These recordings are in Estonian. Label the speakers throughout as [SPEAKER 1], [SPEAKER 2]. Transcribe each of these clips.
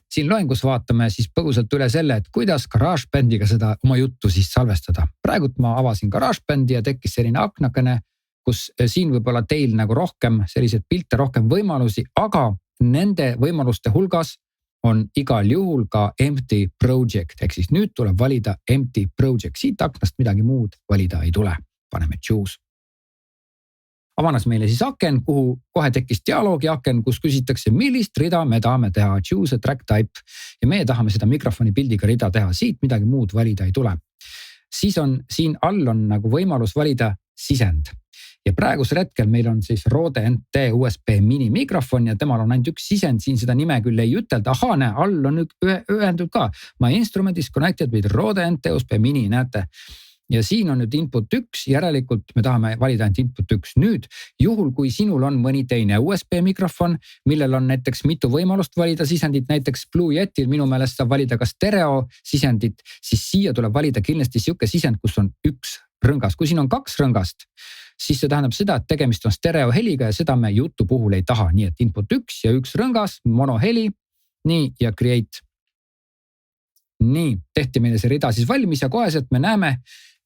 [SPEAKER 1] siin loengus vaatame siis põgusalt üle selle, et kuidas GarageBandiga seda oma juttu siis salvestada. Praegult ma avasin GarageBandi ja tekkis selline aknakene, kus siin võib olla teil nagu rohkem selliseid pilte, rohkem võimalusi, aga nende võimaluste hulgas on igal juhul ka empty project. Ehk siis nüüd tuleb valida empty project. Siit aknast midagi muud valida ei tule. Paneme choose. Avanes meile siis aken, kuhu kohe tekkis dialoogi aken, kus küsitakse, millist rida me tahame teha. Choose a track type. Ja meie tahame seda mikrofoni pildiga rida teha. Siit midagi muud valida ei tule. Siis on siin all on nagu võimalus valida sisend. Ja praegusel hetkel meil on siis Rode NT USB mini mikrofon ja temal on ainult üks sisend. Siin seda nime küll ei ütelda. Aha, näe, all on ühendud ka. My instrument is connected with Rode NT USB mini, näete. Ja siin on nüüd input 1, järelikult me tahame valida ainult input 1. Nüüd, juhul kui sinul on mõni teine USB mikrofon, millel on näiteks mitu võimalust valida sisendit, näiteks Blue Yetil minu meelest saab valida ka stereo sisendit, siis siia tuleb valida kindlasti siuke sisend, kus on üks rõngas. Kui siin on 2 rõngast, siis see tähendab seda, et tegemist on stereo heliga ja seda me jutu puhul ei taha. Nii et input 1 ja 1 rõngas, monoheli, nii ja create. Nii, tehti meile see rida siis valmis ja koheselt me näeme,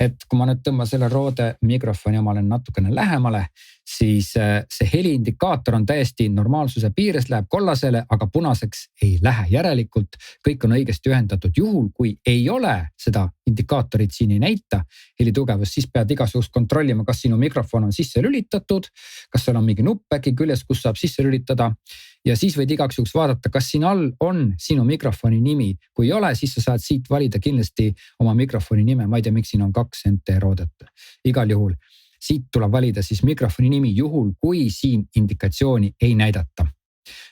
[SPEAKER 1] et kui ma nüüd tõmban selle Rode mikrofoni omale natukene lähemale, siis see heliindikaator on täiesti normaalsuse piires, läheb kollasele, aga punaseks ei lähe. Järelikult kõik on õigesti ühendatud. Juhul, kui ei ole seda indikaatorit siin ei näita helitugevust, siis pead igasugust kontrollima, kas sinu mikrofon on sisse lülitatud, kas seal on mingi nupp äkki küljes, kus saab sisse lülitada. Ja siis võid igaks juhuks vaadata, kas siin all on sinu mikrofoni nimi. Kui ei ole, siis sa saad siit valida kindlasti oma mikrofoni nime. Ma ei tea, miks siin on 2 NT Rodet. Igal juhul siit tuleb valida siis mikrofoni nimi juhul, kui siin indikatsiooni ei näidata.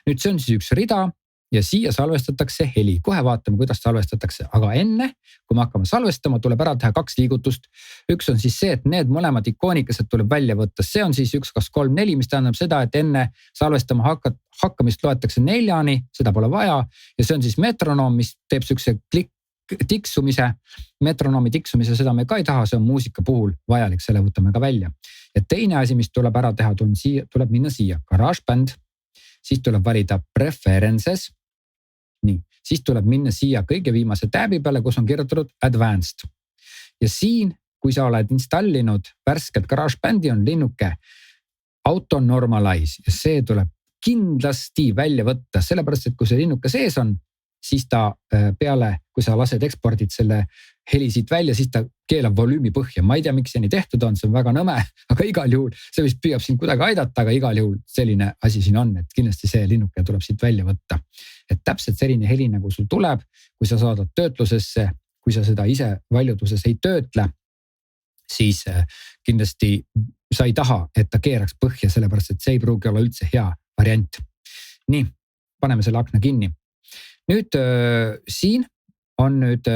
[SPEAKER 1] Nüüd see on siis üks rida ja siia salvestatakse heli. Kohe vaatame, kuidas salvestatakse. Aga enne, kui me hakkame salvestama, tuleb ära teha 2 liigutust. Üks on siis see, et need mõlemad ikoonikesed tuleb välja võtta. See on siis 1, 2, 3, 4, mis tähendab seda, et enne salvestama hakkamist loetakse 4, seda pole vaja. Ja see on siis metronoom, mis teeb sükse tiksumise, metronoomi tiksumise, seda me ka ei taha, see on muusika puhul vajalik, selle võtame ka välja. Ja teine asi, mis tuleb ära teha, tuleb minna siia GarageBand, siis tuleb valida Preferences. Nii, siis tuleb minna siia kõige viimase tääbi peale, kus on kirjutatud Advanced. Ja siin, kui sa oled installinud värskelt GarageBandi, on linnuke Auto Normalize ja see tuleb kindlasti välja võtta, sellepärast, et kui see linnuke sees on, siis ta peale, kui sa lased ekspordid selle heli siit välja, siis ta keelab volüümi põhja. Ma ei tea, miks see nii tehtud on, see on väga nõme, aga igal juhul see vist püüab sind kuidagi aidata, aga igal juhul selline asi siin on, et kindlasti see linnuke tuleb siit välja võtta. Et täpselt selline heli nagu sul tuleb, kui sa saadad töötlusesse, kui sa seda ise valjuduses ei töötle, siis kindlasti sa ei taha, et ta keeraks põhja, sellepärast et see ei pruugi olla üldse hea variant. Nii, paneme selle akna kinni. Nüüd siin on nüüd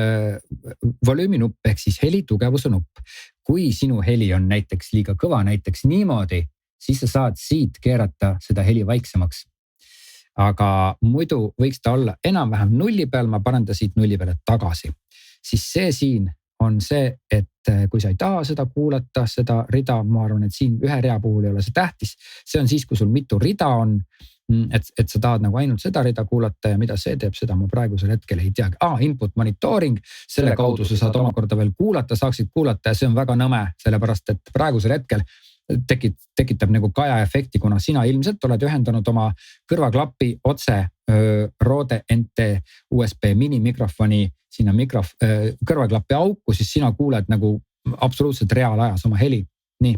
[SPEAKER 1] volüümi nupp ehk siis heli tugevuse nupp. Kui sinu heli on näiteks liiga kõva, näiteks niimoodi, siis sa saad siit keerata seda heli vaiksemaks. Aga muidu võiks ta olla enam-vähem 0 peal, ma panen ta siit 0 peale tagasi. Siis see siin on see, et kui sa ei taha seda kuulata, seda rida, ma arvan, et siin ühe rea puhul ei ole see tähtis. See on siis, kui sul mitu rida on, et sa tahad nagu ainult seda rida kuulata ja mida see teeb, seda ma praegusel hetkel ei teagi. Input monitoring, selle kaudu sa saad omakorda veel kuulata, saaksid kuulata ja see on väga nõme, sellepärast et praegusel hetkel tekitab nagu kaja efekti, kuna sina ilmselt oled ühendanud oma kõrvaklappi otse Rode NT USB mini mikrofoni sinna kõrvaklappi auku, siis sina kuuled nagu absoluutselt reaalajas oma heli. Nii.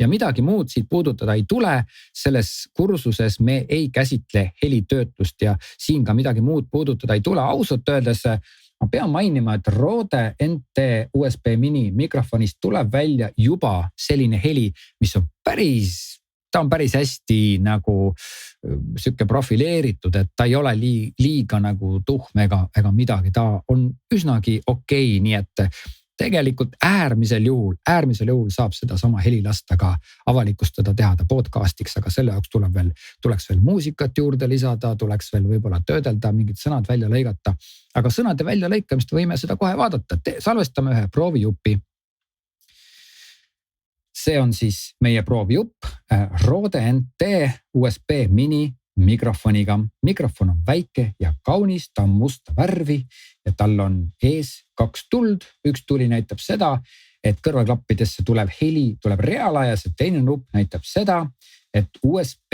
[SPEAKER 1] Ja midagi muud siit puudutada ei tule, selles kursuses me ei käsitle helitöötlust ja siin ka midagi muud puudutada ei tule. Ausalt öeldes ma pean mainima, et Rode NT USB mini mikrofonist tuleb välja juba selline heli, mis on päris hästi nagu siuke profileeritud, et ta ei ole liiga nagu tuhm ega midagi, ta on üsnagi okei, nii et tegelikult äärmisel juhul saab seda sama heli lasta ka avalikustada, teha ta podcastiks, aga selle jaoks tuleks veel muusikat juurde lisada, tuleks veel võib-olla töödelda, mingid sõnad välja lõigata. Aga sõnade välja lõikamist võime seda kohe vaadata. Salvestame ühe proovijupi. See on siis meie proovijupp Rode NT USB mini mikrofoniga. Mikrofon on väike ja kaunis, ta on musta värvi ja tal on ees 2 tuld. Üks tuli näitab seda, et kõrvaklappidesse tuleb heli, tuleb reaalajas ja teine nupp näitab seda, et USB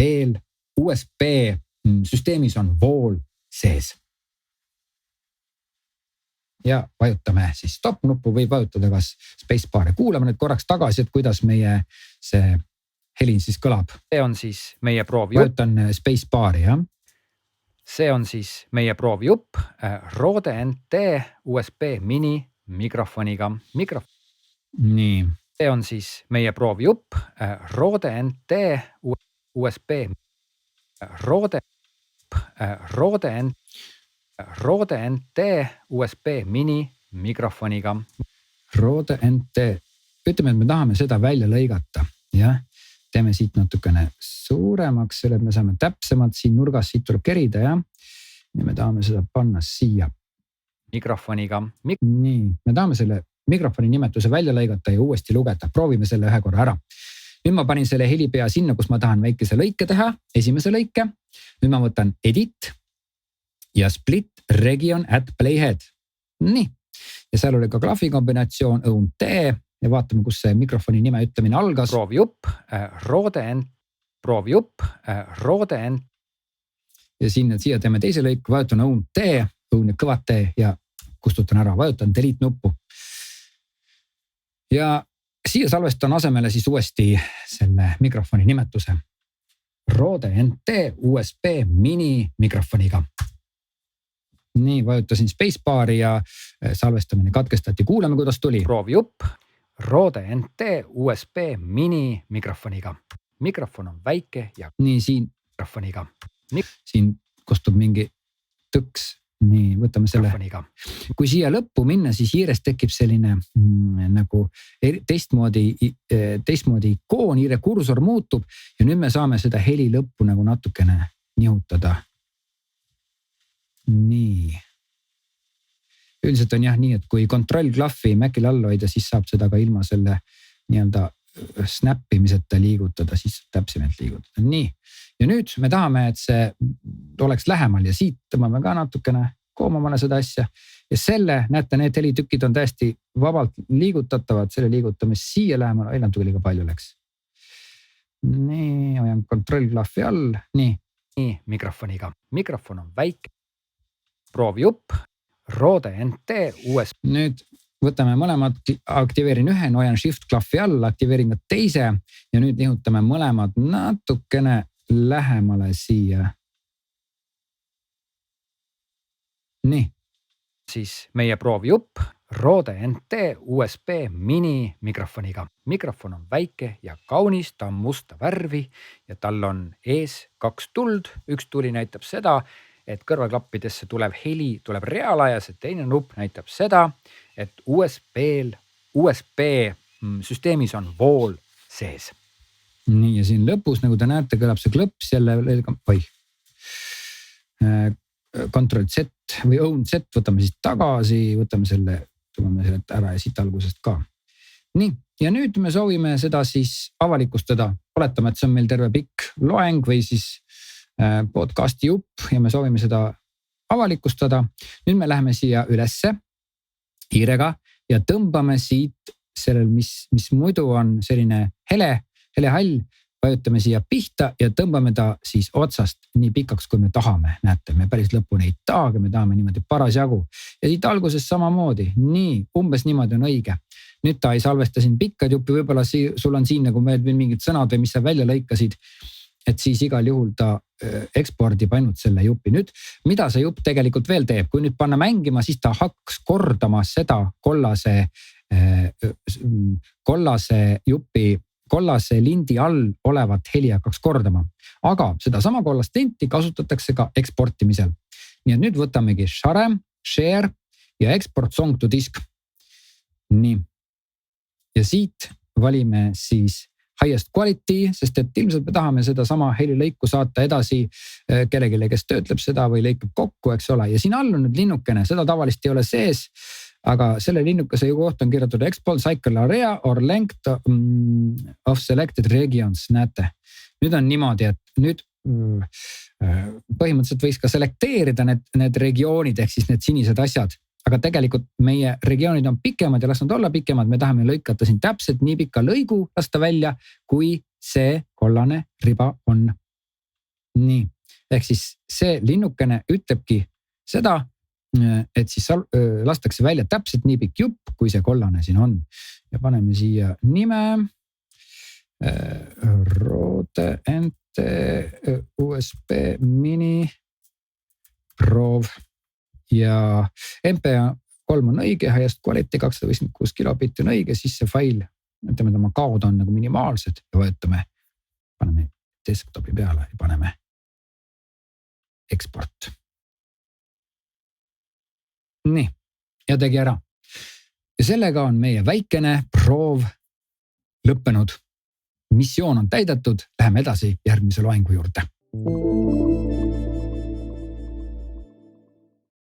[SPEAKER 1] süsteemis on vool sees. Ja vajutame siis stop nuppu või vajutada kas spacebar'i. Kuulame nüüd korraks tagasi, et kuidas meie see heli siis kõlab.
[SPEAKER 2] See on siis meie proovjupp.
[SPEAKER 1] Vajutan spacebar'i, jah.
[SPEAKER 2] See on siis meie proovjupp. Rode NT USB mini mikrofoniga.
[SPEAKER 1] Nii.
[SPEAKER 2] See on siis meie proovjupp. Rode NT USB. Rode NT USB mini mikrofoniga.
[SPEAKER 1] Rode NT. Ütleme, et me tahame seda välja lõigata. Jah. Teeme siit natukene suuremaks, selle me saame täpsemalt siin nurgas, siit tuleb kerida, jah. Ja me tahame seda panna siia.
[SPEAKER 2] Mikrofoniga.
[SPEAKER 1] Nii, me tahame selle mikrofoni nimetuse välja lõigata ja uuesti lugeda. Proovime selle ühe korra ära. Nüüd ma panin selle helipea sinna, kus ma tahan väikese lõike teha, esimese lõike. Nüüd ma võtan edit ja split region at playhead. Nii, ja seal oli ka klahvi kombinatsioon ONT ja vaatame, kus see mikrofoni nime ütlemine algas.
[SPEAKER 2] Proovjupp, Rode N.
[SPEAKER 1] Ja siia teeme teise lõik, vajutan ONT, õun ja kõvad T ja kustutan ära, vajutan delete nuppu. Ja siia salvestan asemele siis uuesti selle mikrofoni nimetuse. Rode NT USB mini mikrofoniga. Nii, vajutasin spacebar'i ja salvestamine katkestati. Kuulame, kuidas tuli.
[SPEAKER 2] Proovjupp, Rode NT USB mini mikrofoniga. Mikrofon on väike ja
[SPEAKER 1] nii siin
[SPEAKER 2] mikrofoniga.
[SPEAKER 1] Siin kostub mingi tõks. Nii, võtame selle.
[SPEAKER 2] Mikrofoniga.
[SPEAKER 1] Kui siia lõppu minna, siis hiires tekib selline nagu teistmoodi ikoon, hiire kursor muutub ja nüüd me saame seda heli lõppu nagu natukene nihutada. Nii. Üldiselt on jah nii, et kui kontrollklahvi Macil all hoida, siis saab seda ka ilma selle nii-öelda snappimiseta liigutada, siis täpsemalt liigutada. Nii. Ja nüüd me tahame, et see oleks lähemal ja siit tõmbame ka natukene koomamale seda asja. Ja selle, näete, need helitükid on täiesti vabalt liigutatavad, selle liigutame siia lähemal, natuke liiga palju läks. Nii, hoian kontrollklahvi all, nii.
[SPEAKER 2] Nii, mikrofoniga. Mikrofon on väike. Proovjupp, Rode NT USB.
[SPEAKER 1] Nüüd võtame mõlemad, aktiveerin ühe, hoian shift klahvi all, aktiveerin ka teise ja nüüd nihutame mõlemad natukene lähemale siia. Nii.
[SPEAKER 2] Siis meie proovjupp, Rode NT USB mini mikrofoniga. Mikrofon on väike ja kaunis, ta on musta värvi ja tal on ees 2 tuld. Üks tuli näitab seda, et kõrvaklappidesse tuleb heli, tuleb reaalajas ja teine nupp näitab seda, et USB süsteemis on vool sees.
[SPEAKER 1] Nii ja siin lõpus, nagu te näete, kõlab see klõps jälle, Ctrl Z või Own Z, võtame siis tagasi, võtame selle ära ja siit algusest ka. Nii, ja nüüd me soovime seda siis avalikustada. Oletame, et see on meil terve pikk loeng või siis podcasti jupp ja me soovime seda avalikustada. Nüüd me läheme siia ülesse hiirega ja tõmbame siit sellel, mis muidu on selline helehall, vajutame siia pihta ja tõmbame ta siis otsast nii pikaks, kui me tahame. Näete, me päris lõpuni ei taagi, me tahame niimoodi parasjagu. Ja siit alguses samamoodi, nii, umbes niimoodi on õige. Nüüd ta ei salvesta siin pikkad juppi, võib-olla sul on siin nagu mingid sõnad või mis sa välja lõikasid, et siis igal juhul ta ekspordib ainult selle jupi. Nüüd, mida see jupp tegelikult veel teeb? Kui nüüd panna mängima, siis ta hakkas kordama seda kollase lindi all olevat heli hakkaks kordama. Aga seda sama kollast linti kasutatakse ka eksportimisel. Nii et nüüd võtamegi share ja export song to disk. Nii. Ja siit valime siis highest quality, sest et ilmselt me tahame seda sama helilõiku saata edasi kellegile, kes töötleb seda või lõikab kokku, eks ole. Ja siin all on nüüd linnukene, seda tavaliselt ei ole sees, aga selle linnukese kohta on kirjutatud export cycle area or length of selected regions, näete. Nüüd on niimoodi, et nüüd põhimõtteliselt võiks ka selekteerida need regioonid ehk siis need sinised asjad. Aga tegelikult meie regioonid on pikemad ja las nad olla pikemad. Me tahame lõikata siin täpselt nii pika lõigu lasta välja, kui see kollane riba on. Nii, ehk siis see linnukene ütlebki seda, et siis lastakse välja täpselt nii pikk jupp, kui see kollane siin on. Ja paneme siia nime. Rode NT USB Mini Proov ja MP3 on õige, highest quality 256 kilobitti on õige, siis see fail, ütleme, tema kaod on nagu minimaalsed ja võetame, paneme desktopi peale ja paneme export. Nii, ja tegi ära. Ja sellega on meie väikene proov lõppenud. Missioon on täidetud, läheme edasi järgmise loengu juurde.